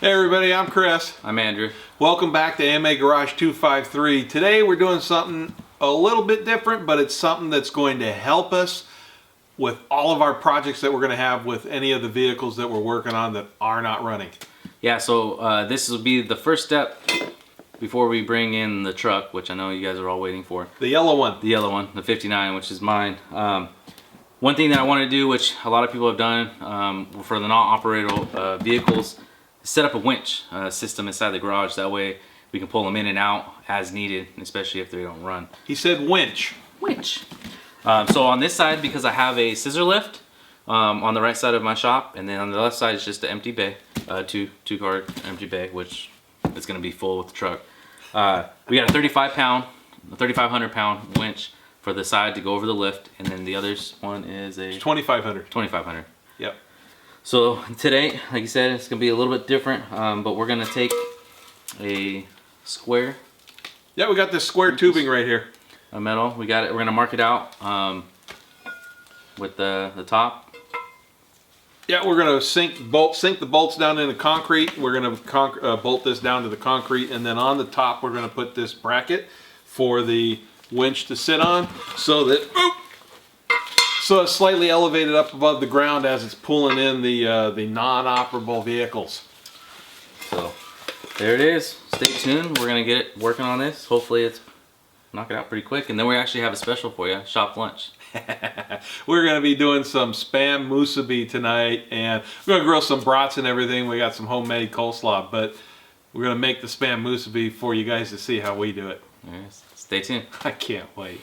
Hey everybody, I'm Chris. I'm Andrew. Welcome back to AMA Garage 253. Today we're doing something a little bit different, but it's something that's going to help us with all of our projects that we're going to have with any of the vehicles that we're working on that are not running. Yeah, so this will be the first step before we bring in the truck, which I know you guys are all waiting for. The yellow one. The yellow one, the 59, which is mine. One thing that I want to do, which a lot of people have done for the non-operable vehicles, set up a winch system inside the garage. That way we can pull them in and out as needed, especially if they don't run. He said winch. Winch. So on this side, because I have a scissor lift on the right side of my shop, and then on the left side is just an empty bay, two-car empty bay, which is going to be full with the truck. We got a 3,500 pound winch for the side to go over the lift, and then the other one is a 2,500. 2,500. Yep. So today, like you said, it's gonna be a little bit different, but we're gonna take a square. Yeah, we got this square tubing right here. A metal. We got it. We're gonna mark it out with the top. Yeah, we're gonna sink the bolts down into concrete. We're gonna bolt this down to the concrete, and then on the top we're gonna put this bracket for the winch to sit on, so that so it's slightly elevated up above the ground as it's pulling in the non-operable vehicles. So there it is. Stay tuned. We're gonna get working on this. Hopefully it's knock it out pretty quick, and then we actually have a special for you, shop lunch. We're gonna be doing some spam musubi tonight, and we're gonna grill some brats and everything. We got some homemade coleslaw, but we're gonna make the spam musubi for you guys to see how we do it. Yes. Stay tuned. I can't wait.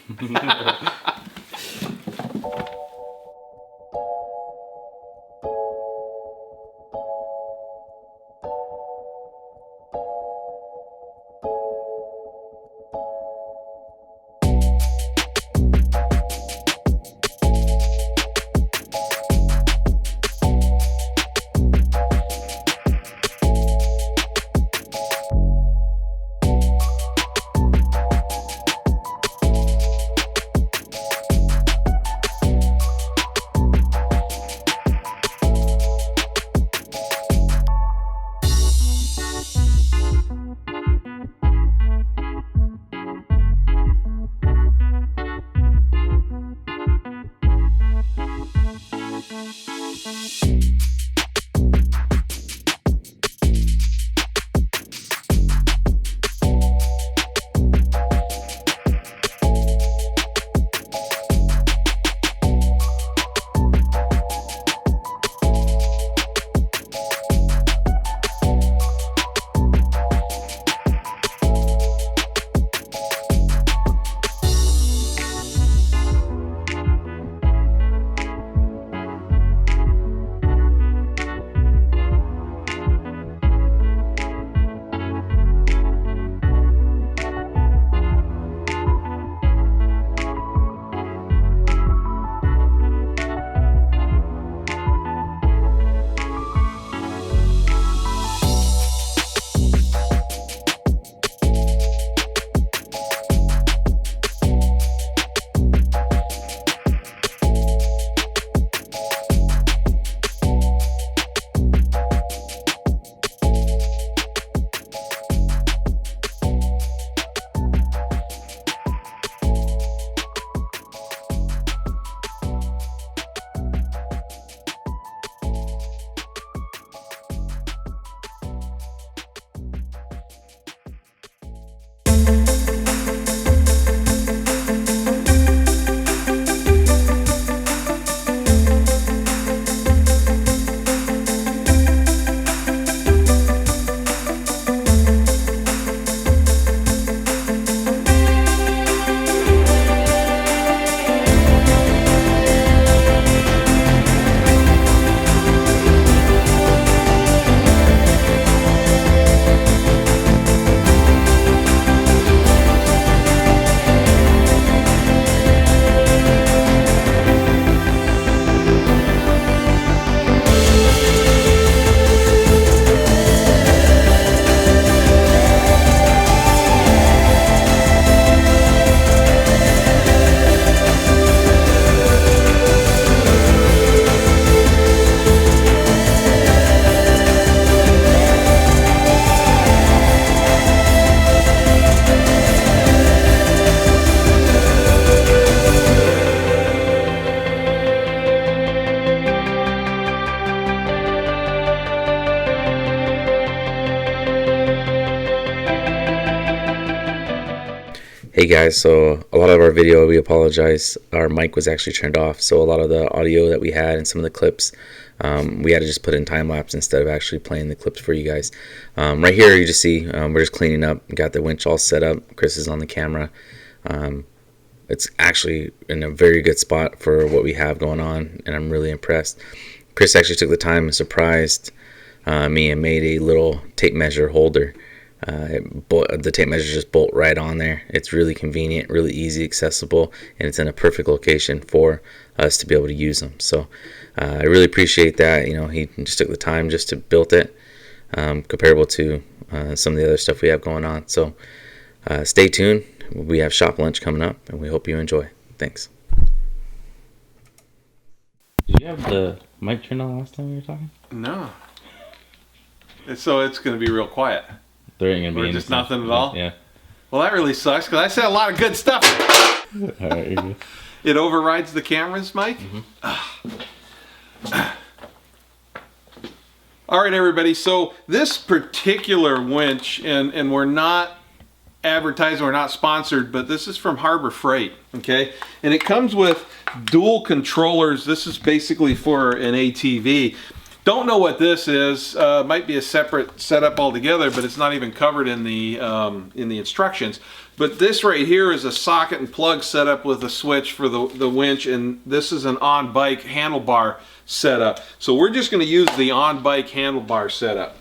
Hey guys, so a lot of our video, we apologize, our mic was actually turned off, so a lot of the audio that we had and some of the clips, we had to just put in time lapse instead of actually playing the clips for you guys. Right here you just see we're just cleaning up, got the winch all set up, Chris is on the camera. It's actually in a very good spot for what we have going on, and I'm really impressed. Chris actually took the time and surprised me and made a little tape measure holder. The tape measures just bolt right on there. It's really convenient, really easy, accessible, and it's in a perfect location for us to be able to use them. So I really appreciate that. You know, he just took the time just to build it, comparable to some of the other stuff we have going on. So stay tuned. We have shop lunch coming up, and we hope you enjoy. Thanks. Did you have the mic turned on last time we were talking? No. So it's going to be real quiet. There ain't gonna be just nothing at all? Yeah. Well, that really sucks because I said a lot of good stuff. All right, you're good. It overrides the cameras, Mike? All right, everybody. So this particular winch, and we're not advertising, we're not sponsored, but this is from Harbor Freight, okay? And it comes with dual controllers. This is basically for an ATV. Don't know what this is. Might be a separate setup altogether, but it's not even covered in the instructions. But this right here is a socket and plug setup with a switch for the winch, and this is an on-bike handlebar setup. So we're just going to use the on-bike handlebar setup.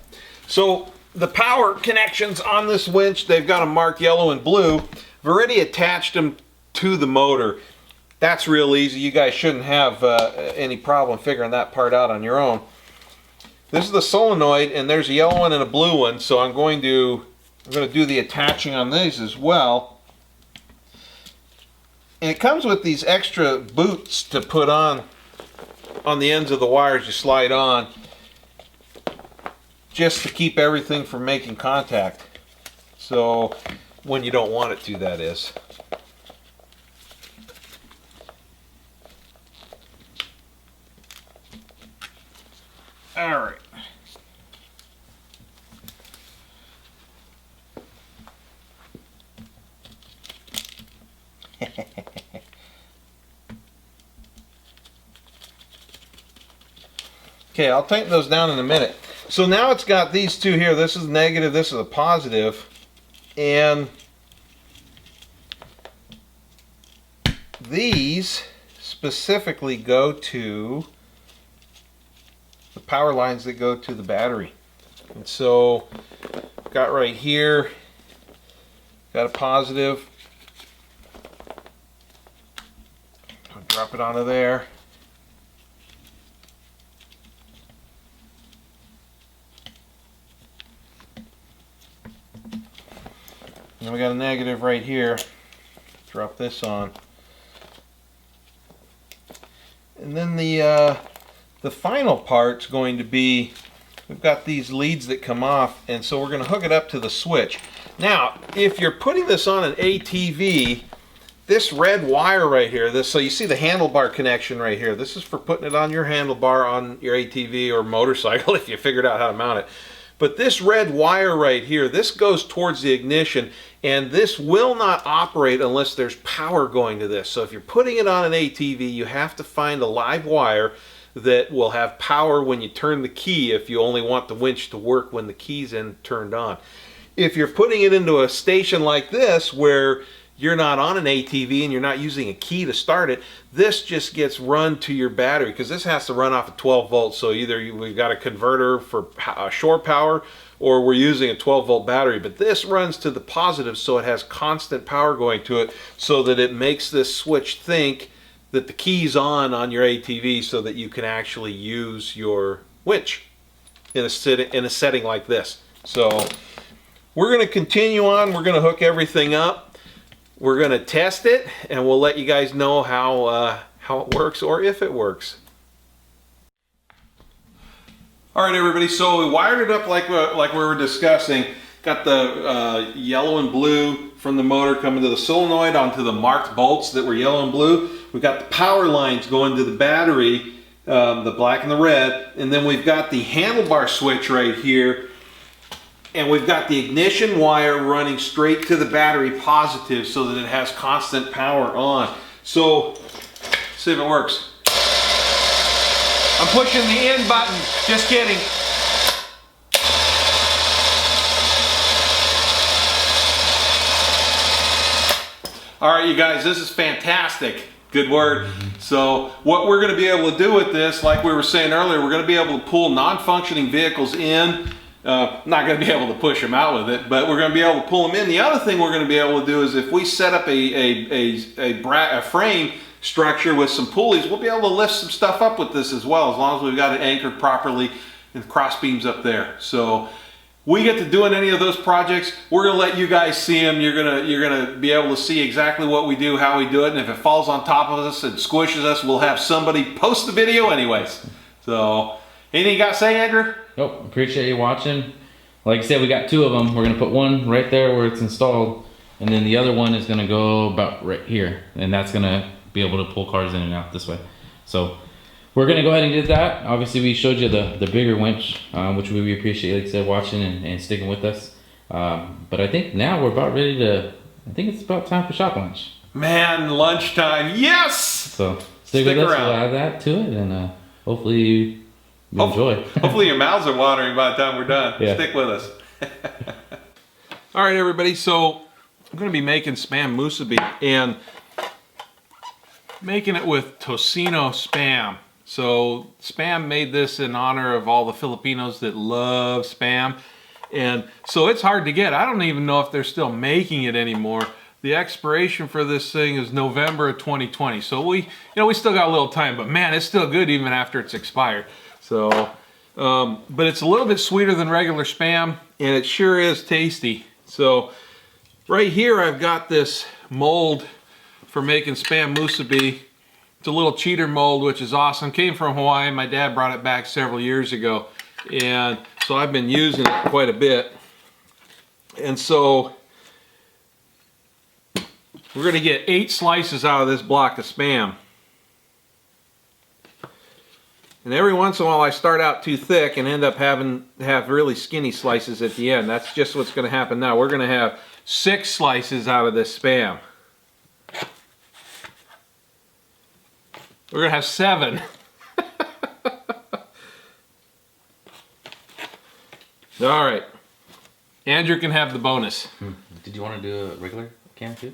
So the power connections on this winch, they've got them marked yellow and blue. I've already attached them to the motor. That's real easy. You guys shouldn't have any problem figuring that part out on your own. This is the solenoid, and there's a yellow one and a blue one, so I'm going to do the attaching on these as well. And it comes with these extra boots to put on the ends of the wires you slide on, just to keep everything from making contact. So when you don't want it to, that is. All right. Okay, I'll tighten those down in a minute. So now it's got these two here. This is negative, this is a positive. And these specifically go to the power lines that go to the battery. And so got right here, got a positive. I'll drop it onto there. And we got a negative right here. Drop this on. And then the final part's going to be, we've got these leads that come off, and so we're going to hook it up to the switch. Now, if you're putting this on an ATV, this red wire right here, so you see the handlebar connection right here. This is for putting it on your handlebar on your ATV or motorcycle if you figured out how to mount it. But this red wire right here, this goes towards the ignition, and this will not operate unless there's power going to this. So if you're putting it on an ATV, you have to find a live wire that will have power when you turn the key, if you only want the winch to work when the key's turned on. If you're putting it into a station like this where you're not on an ATV and you're not using a key to start it, this just gets run to your battery, because this has to run off of 12 volts. So either we've got a converter for shore power, or we're using a 12 volt battery, but this runs to the positive, so it has constant power going to it, so that it makes this switch think that the key's on your ATV, so that you can actually use your winch in a setting like this. So we're going to continue on. We're going to hook everything up. We're going to test it, and we'll let you guys know how it works, or if it works. All right, everybody, so we wired it up like we were discussing. Got the yellow and blue from the motor coming to the solenoid onto the marked bolts that were yellow and blue. We've got the power lines going to the battery, the black and the red, and then we've got the handlebar switch right here And we've got the ignition wire running straight to the battery positive so that it has constant power on. So, see if it works. I'm pushing the in button, just kidding. All right, you guys, this is fantastic. Good word. So what we're going to be able to do with this, like we were saying earlier, we're going to be able to pull non-functioning vehicles in. Not going to be able to push them out with it, but we're going to be able to pull them in. The other thing we're going to be able to do is if we set up a frame structure with some pulleys, we'll be able to lift some stuff up with this as well, as long as we've got it anchored properly and the cross beams up there. So we get to doing any of those projects, we're going to let you guys see them. You're gonna be able to see exactly what we do, how we do it, and if it falls on top of us and squishes us, we'll have somebody post the video anyways. So, anything you got to say, Andrew? Nope, appreciate you watching. Like I said, we got 2 of them. We're gonna put one right there where it's installed, and then the other one is gonna go about right here, and that's gonna be able to pull cars in and out this way. So we're gonna go ahead and do that. Obviously, we showed you the bigger winch, which we appreciate, like I said, watching and sticking with us. But I think now we're about ready to, I think it's about time for shop lunch. Man, lunchtime, yes! So stick with us, around. we'll add that to it, and hopefully you enjoy. Hopefully your mouths are watering by the time we're done. Yeah. Stick with us. All right, everybody, so I'm gonna be making Spam Musubi and making it with Tocino Spam. So Spam made this in honor of all the Filipinos that love Spam. And so it's hard to get. I don't even know if they're still making it anymore. The expiration for this thing is November of 2020. So we still got a little time, but man, it's still good even after it's expired. So, but it's a little bit sweeter than regular Spam, and it sure is tasty. So right here I've got this mold for making Spam Musubi. It's a little cheater mold, which is awesome. Came from Hawaii. My dad brought it back several years ago. And so I've been using it quite a bit. And so we're going to get 8 slices out of this block of Spam. And every once in a while I start out too thick and end up having really skinny slices at the end. That's just what's going to happen now. We're going to have 6 slices out of this Spam. We're going to have 7. All right. Andrew can have the bonus. Did you want to do a regular can too?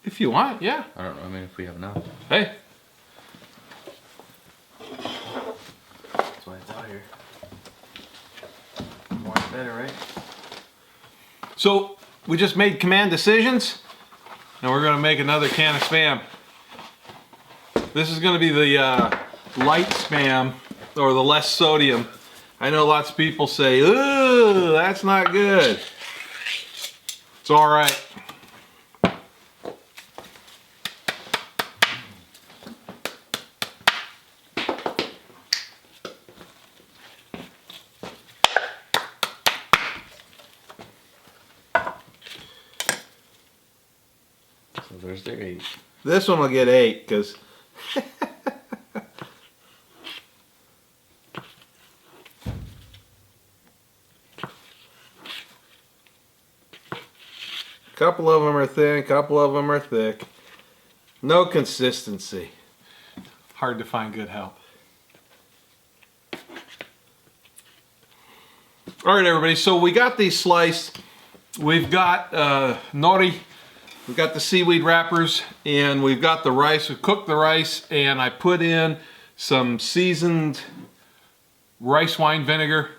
If you want, yeah. I don't know. I mean, if we have enough. Hey. That's why it's out here. More is better, right? So we just made command decisions, and we're going to make another can of Spam. This is going to be the light Spam, or the less sodium. I know lots of people say, ooh, that's not good. It's all right. So there's their 8. This one will get 8 because a couple of them are thin, a couple of them are thick. No consistency. Hard to find good help. All right, everybody, so we got these sliced. We've got nori, we've got the seaweed wrappers, and we've got the rice. We cooked the rice, and I put in some seasoned rice wine vinegar.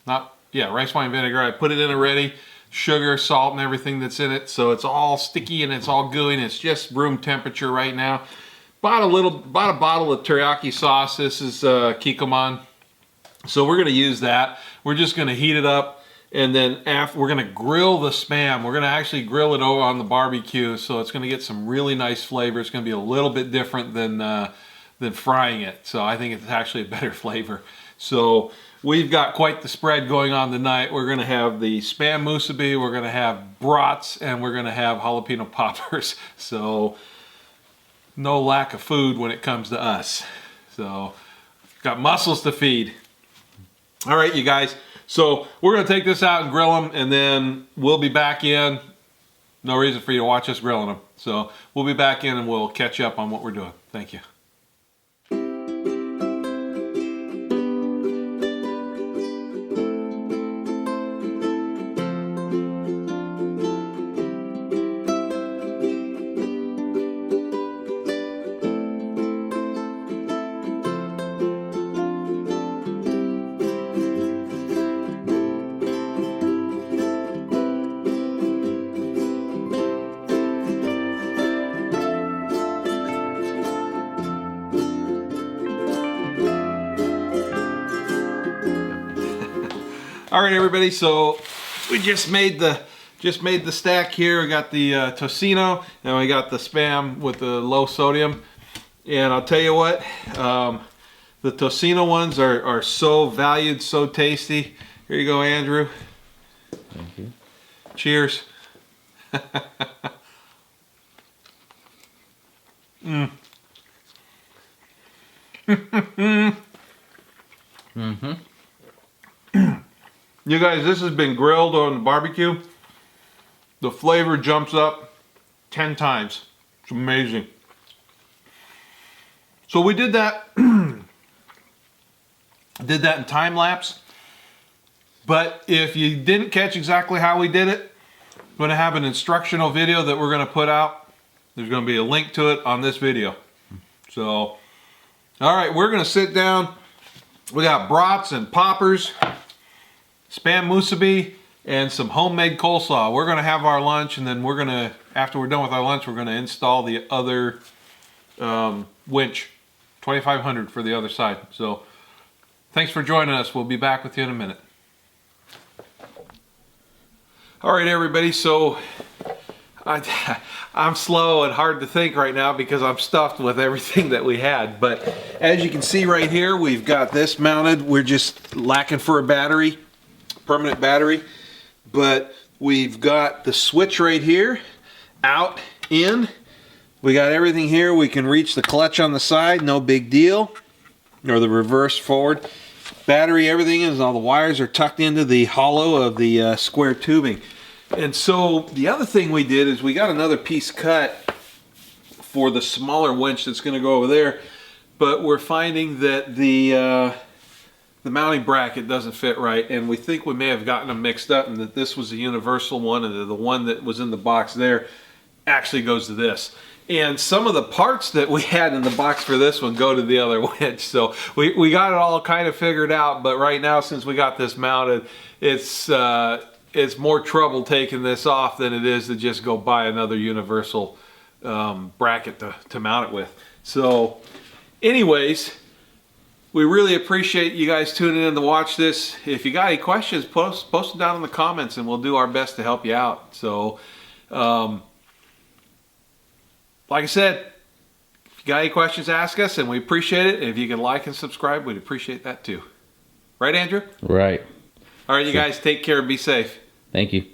Rice wine vinegar. I put it in already. Sugar, salt, and everything that's in it. So it's all sticky and it's all gooey, and it's just room temperature right now. Bought a bottle of teriyaki sauce. This is Kikkoman. So we're gonna use that. We're just gonna heat it up, and then we're gonna grill the Spam. We're gonna actually grill it over on the barbecue, so it's gonna get some really nice flavor. It's gonna be a little bit different than frying it. So I think it's actually a better flavor. So we've got quite the spread going on tonight. We're gonna have the Spam Musubi, we're gonna have brats, and we're gonna have jalapeno poppers. So no lack of food when it comes to us. So got muscles to feed. All right, you guys. So we're going to take this out and grill them, and then we'll be back in. No reason for you to watch us grilling them. So we'll be back in and we'll catch up on what we're doing. Thank you. All right, everybody. So we just made the stack here. We got the Tocino, and we got the Spam with the low sodium. And I'll tell you what, the Tocino ones are so valued, so tasty. Here you go, Andrew. Thank you. Cheers. You guys, this has been grilled on the barbecue. The flavor jumps up 10 times. It's amazing. So we did that did that in time lapse. But if you didn't catch exactly how we did it, I'm going to have an instructional video that we're going to put out. There's going to be a link to it on this video. So, all right, we're going to sit down. We got brats and poppers, Spam Musubi, and some homemade coleslaw. We're going to have our lunch, and then we're going to, after we're done with our lunch, we're going to install the other winch, 2500 for the other side. So thanks for joining us. We'll be back with you in a minute. All right, everybody. So I'm slow and hard to think right now because I'm stuffed with everything that we had. But as you can see right here, we've got this mounted. We're just lacking for a battery. Permanent battery, but we've got the switch right here, out, in. We got everything here. We can reach the clutch on the side, no big deal, or the reverse forward. Battery, everything is, all the wires are tucked into the hollow of the square tubing. And so the other thing we did is we got another piece cut for the smaller winch that's going to go over there, but we're finding that the mounting bracket doesn't fit right, and we think we may have gotten them mixed up, and that this was a universal one, and the one that was in the box there actually goes to this. And some of the parts that we had in the box for this one go to the other winch. So we got it all kind of figured out, but right now, since we got this mounted, it's more trouble taking this off than it is to just go buy another universal bracket to mount it with. So anyways, we really appreciate you guys tuning in to watch this. If you got any questions, post them down in the comments, and we'll do our best to help you out. So, like I said, if you got any questions, ask us, and we appreciate it. If you can like and subscribe, we'd appreciate that too. Right, Andrew? Right. All right, you guys, take care and be safe. Thank you.